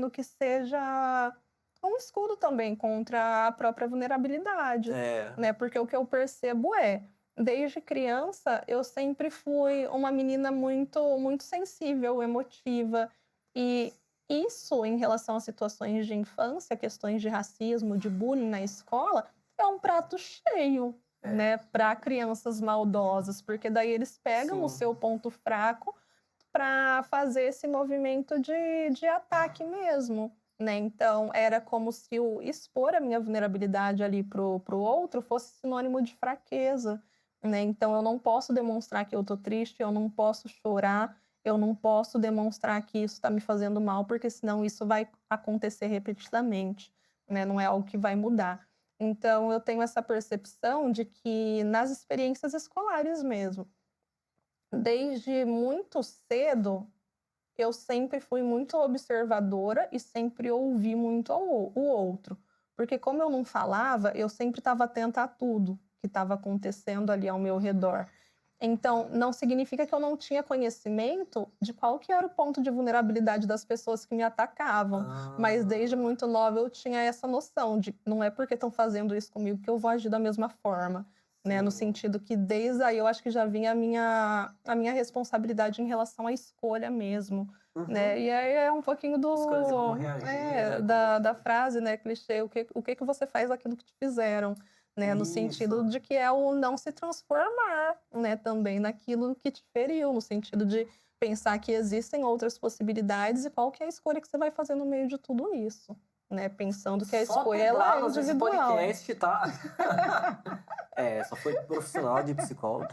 aquilo que seja um escudo também contra a própria vulnerabilidade, né? Porque o que eu percebo desde criança, eu sempre fui uma menina muito sensível, emotiva. E isso, em relação a situações de infância, questões de racismo, de bullying na escola, é um prato cheio, né, para crianças maldosas, porque daí eles pegam o seu ponto fraco para fazer esse movimento de ataque mesmo, né? Então, era como se o expor a minha vulnerabilidade ali pro outro fosse sinônimo de fraqueza, né? Então, eu não posso demonstrar que eu tô triste, eu não posso chorar, eu não posso demonstrar que isso está me fazendo mal, porque senão isso vai acontecer repetidamente, né? Não é algo que vai mudar. Então, eu tenho essa percepção de que nas experiências escolares mesmo, desde muito cedo, eu sempre fui muito observadora e sempre ouvi muito o outro. Porque como eu não falava, eu sempre estava atenta a tudo que estava acontecendo ali ao meu redor. Então, não significa que eu não tinha conhecimento de qual que era o ponto de vulnerabilidade das pessoas que me atacavam. Mas desde muito nova eu tinha essa noção de não é porque estão fazendo isso comigo que eu vou agir da mesma forma. Né, no sentido que desde aí eu acho que já vinha a minha responsabilidade em relação à escolha mesmo. Né? E aí é um pouquinho Escolha de como reagir, né? da frase, né, clichê, o que você faz aquilo que te fizeram, né? No sentido de que é o não se transformar, né, também naquilo que te feriu, no sentido de pensar que existem outras possibilidades e qual que é a escolha que você vai fazer no meio de tudo isso, né? Pensando que a escolha ela é nesse individual. podcast, tá? Só foi profissional de psicólogo.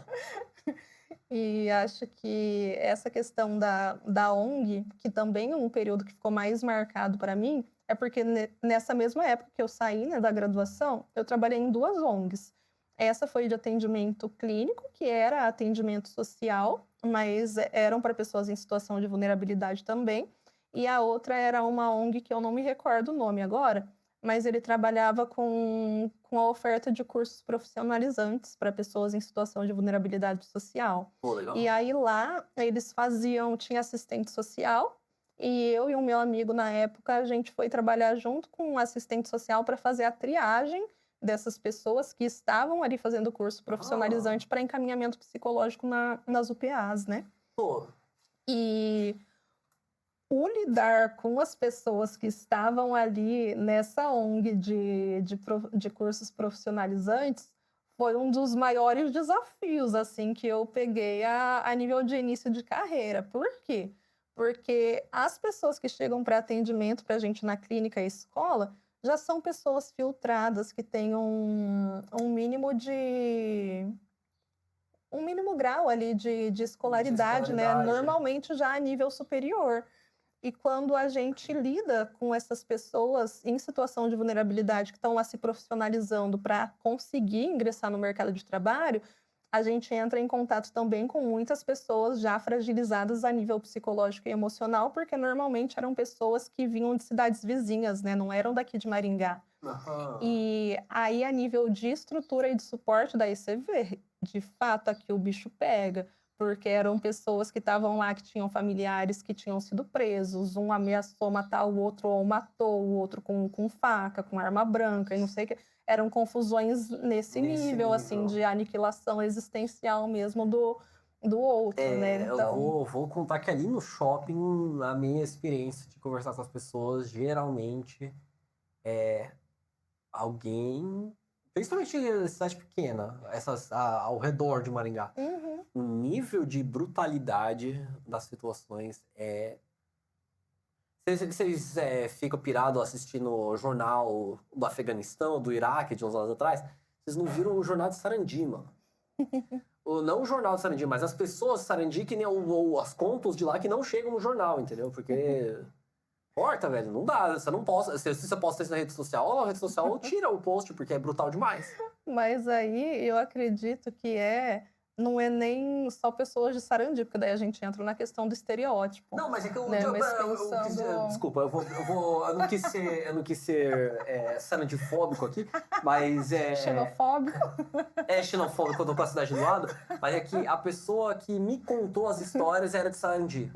E acho que essa questão da ONG, que também é um período que ficou mais marcado para mim, é porque nessa mesma época que eu saí, né, da graduação, eu trabalhei em 2 ONGs. Essa foi de atendimento clínico, que era atendimento social, mas eram para pessoas em situação de vulnerabilidade também. E a outra era uma ONG que eu não me recordo o nome agora, mas ele trabalhava com a oferta de cursos profissionalizantes para pessoas em situação de vulnerabilidade social. Pô, legal. E aí lá eles tinha assistente social, e eu e o meu amigo na época, a gente foi trabalhar junto com um assistente social para fazer a triagem dessas pessoas que estavam ali fazendo curso profissionalizante para encaminhamento psicológico nas UPAs, né? Pô. E o lidar com as pessoas que estavam ali nessa ONG de cursos profissionalizantes foi um dos maiores desafios assim que eu peguei a nível de início de carreira. Por quê? Porque as pessoas que chegam para atendimento para a gente na clínica e escola já são pessoas filtradas que têm um mínimo grau ali de escolaridade, né? Normalmente já a nível superior. E quando a gente lida com essas pessoas em situação de vulnerabilidade que estão lá se profissionalizando para conseguir ingressar no mercado de trabalho, a gente entra em contato também com muitas pessoas já fragilizadas a nível psicológico e emocional, porque normalmente eram pessoas que vinham de cidades vizinhas, né? Não eram daqui de Maringá. E aí, a nível de estrutura e de suporte, daí você vê, de fato, aqui o bicho pega, porque eram pessoas que estavam lá, que tinham familiares que tinham sido presos, um ameaçou matar o outro ou matou o outro com faca, com arma branca e não sei o que. Eram confusões nesse nível, assim, de aniquilação existencial mesmo do outro, né? Então, Eu vou contar que ali no shopping, a minha experiência de conversar com as pessoas, geralmente alguém, principalmente em cidade pequena, ao redor de Maringá, o nível de brutalidade das situações é. Vocês ficam pirados assistindo o jornal do Afeganistão, do Iraque, de uns anos atrás? Vocês não viram o jornal de Sarandi, mano. Não o jornal de Sarandi, mas as pessoas de Sarandi, que nem as contos de lá que não chegam no jornal, entendeu? Porque. Corta, velho, não dá. Você não posta. Se você posta isso na rede social, a rede social tira o post, porque é brutal demais. mas aí eu acredito que não é nem só pessoas de Sarandi, porque daí a gente entra na questão do estereótipo. Não, mas é que né? Mas pensando... desculpa, eu não quis ser sarandifóbico aqui, mas Xenofóbico. É xenofóbico, eu tô com a cidade do lado, mas é que a pessoa que me contou as histórias era de Sarandi.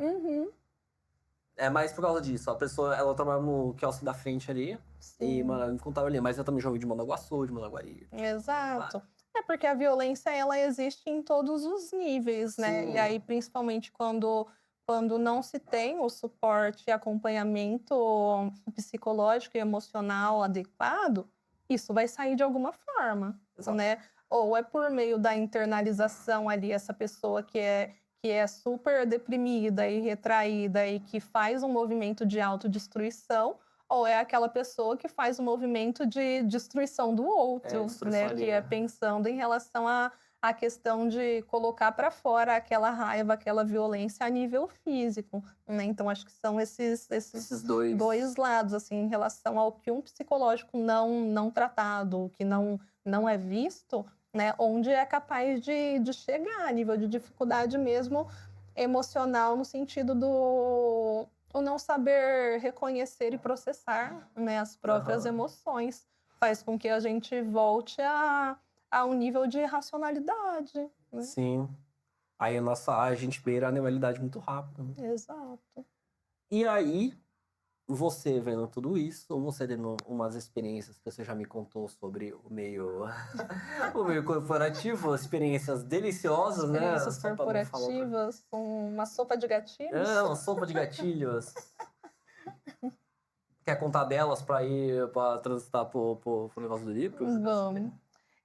É mais por causa disso. A pessoa, ela trabalhava no quiosque da frente ali. Sim. E, mano, ela me contava ali. Mas eu também já ouvi de Mandaguaçu, de Mandaguari. Exato. É porque a violência, ela existe em todos os níveis, né? Sim. E aí, principalmente quando não se tem o suporte e acompanhamento psicológico e emocional adequado, isso vai sair de alguma forma, Exato. né? Ou é por meio da internalização ali, essa pessoa que é super deprimida e retraída e que faz um movimento de autodestruição, ou é aquela pessoa que faz um movimento de destruição do outro, né? ali, Que é pensando em relação à questão de colocar para fora aquela raiva, aquela violência a nível físico, né? Então, acho que são esses dois lados, assim, em relação ao que um psicológico não tratado, que não é visto, né? Onde é capaz de chegar a nível de dificuldade mesmo emocional, no sentido do o não saber reconhecer e processar, né, as próprias emoções. Faz com que a gente volte a um nível de racionalidade. Né? Sim. Aí a gente beira a animalidade muito rápido. Né? Exato. E aí, você vendo tudo isso, ou você tendo umas experiências que você já me contou sobre o meio, o meio corporativo, experiências deliciosas, experiências né? corporativas, com uma sopa de gatilhos. Uma sopa de gatilhos. Quer contar delas para transitar pro negócio do livro? Vamos.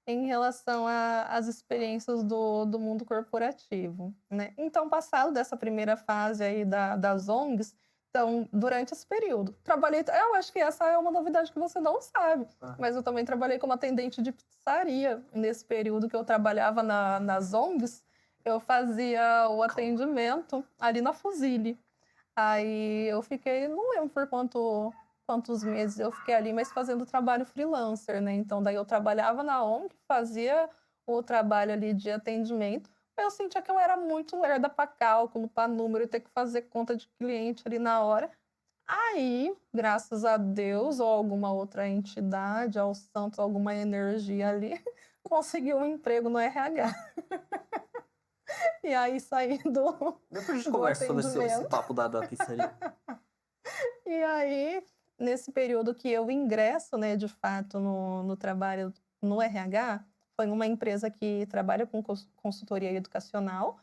Em relação às experiências do mundo corporativo, né? Então, passado dessa primeira fase aí das ONGs, então, durante esse período, eu acho que essa é uma novidade que você não sabe, mas eu também trabalhei como atendente de pizzaria. Nesse período que eu trabalhava nas ONGs, eu fazia o atendimento ali na Fuzile. Aí eu fiquei, não lembro por quantos meses eu fiquei ali, mas fazendo trabalho freelancer, né? Então, daí eu trabalhava na ONG, fazia o trabalho ali de atendimento, mas eu sentia que eu era muito lerda para cálculo, para número, e ter que fazer conta de cliente ali na hora. Aí, graças a Deus, ou alguma outra entidade, ao santo, alguma energia ali, consegui um emprego no RH. E aí, saí Depois a gente conversa sobre esse papo da pizzaria. E aí, nesse período que eu ingresso, né, de fato, no trabalho no RH, foi uma empresa que trabalha com consultoria educacional.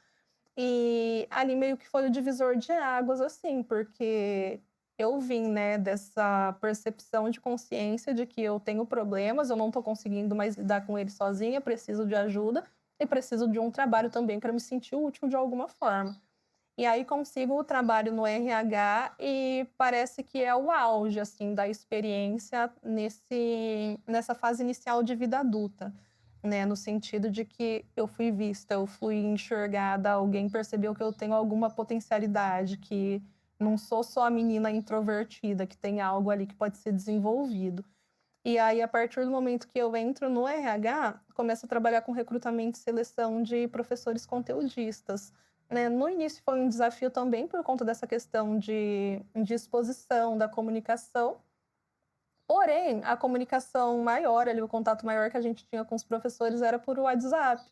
E ali meio que foi o divisor de águas, assim, porque eu vim, né, dessa percepção de consciência de que eu tenho problemas, eu não estou conseguindo mais lidar com eles sozinha, preciso de ajuda e preciso de um trabalho também para me sentir útil de alguma forma. E aí consigo o trabalho no RH e parece que é o auge, assim, da experiência nessa fase inicial de vida adulta, né? No sentido de que eu fui vista, eu fui enxergada, alguém percebeu que eu tenho alguma potencialidade, que não sou só a menina introvertida, que tem algo ali que pode ser desenvolvido. E aí, a partir do momento que eu entro no RH, começo a trabalhar com recrutamento e seleção de professores conteudistas. Né? No início foi um desafio também por conta dessa questão de exposição, da comunicação. Porém, a comunicação maior, ali, o contato maior que a gente tinha com os professores era por WhatsApp.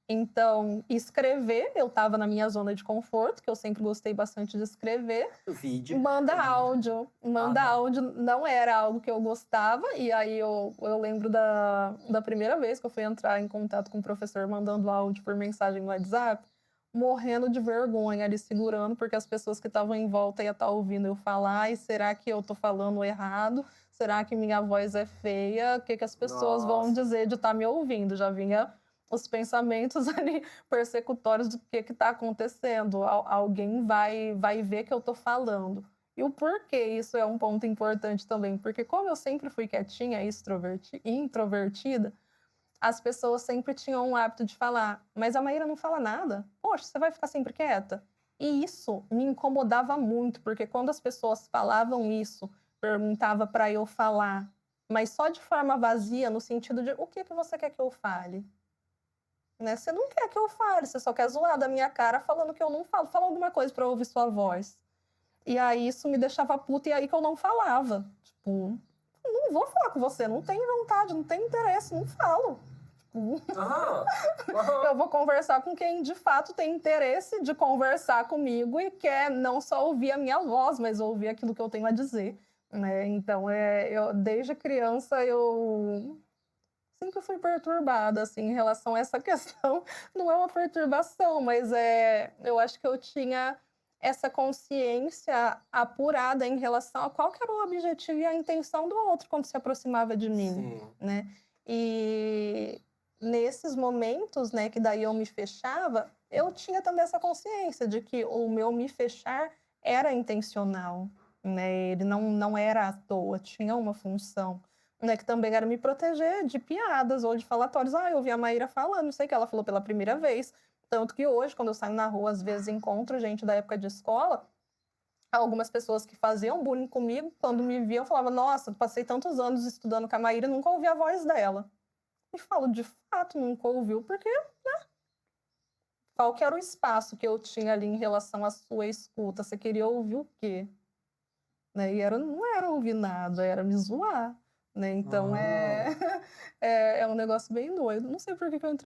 Então, escrever, eu estava na minha zona de conforto, que eu sempre gostei bastante de escrever. Vídeo. Manda áudio. Áudio não era algo que eu gostava. E aí eu lembro da primeira vez que eu fui entrar em contato com o professor mandando áudio por mensagem no WhatsApp, morrendo de vergonha ali, segurando, porque as pessoas que estavam em volta iam estar ouvindo eu falar. E será que eu estou falando errado? Será que minha voz é feia? O que as pessoas vão dizer de estar me ouvindo? Já vinha os pensamentos ali persecutórios do que está acontecendo. Alguém vai ver que eu estou falando. E o porquê isso é um ponto importante também, porque como eu sempre fui quietinha e introvertida, as pessoas sempre tinham o hábito de falar, mas a Maíra não fala nada. Poxa, você vai ficar sempre quieta? E isso me incomodava muito, porque quando as pessoas falavam isso, perguntava para eu falar, mas só de forma vazia, no sentido de o que você quer que eu fale? Né? Você não quer que eu fale, você só quer zoar da minha cara falando que eu não falo. Fala alguma coisa para eu ouvir sua voz. E aí isso me deixava puta e aí que eu não falava. Tipo, não vou falar com você, não tenho vontade, não tenho interesse, não falo. Eu vou conversar com quem de fato tem interesse de conversar comigo e quer não só ouvir a minha voz, mas ouvir aquilo que eu tenho a dizer, né? Então, desde criança, eu sempre fui perturbada, assim, em relação a essa questão. Não é uma perturbação, mas eu acho que eu tinha essa consciência apurada em relação a qual que era o objetivo e a intenção do outro quando se aproximava de mim, né? E nesses momentos, né, que daí eu me fechava, eu tinha também essa consciência de que o meu me fechar era intencional, né? Ele não era à toa, tinha uma função, né, que também era me proteger de piadas ou de falatórios. Eu ouvi a Maíra falando, não sei o que ela falou pela primeira vez. Tanto que hoje, quando eu saio na rua, às vezes encontro gente da época de escola, algumas pessoas que faziam bullying comigo, quando me viam, falavam, nossa, passei tantos anos estudando com a Maíra e nunca ouvi a voz dela. E falo, de fato, nunca ouviu, porque, né? Qual que era o espaço que eu tinha ali em relação à sua escuta? Você queria ouvir o quê? Né? E não era ouvir nada, era me zoar. Né? Então, é um negócio bem doido. Não sei por que eu entrei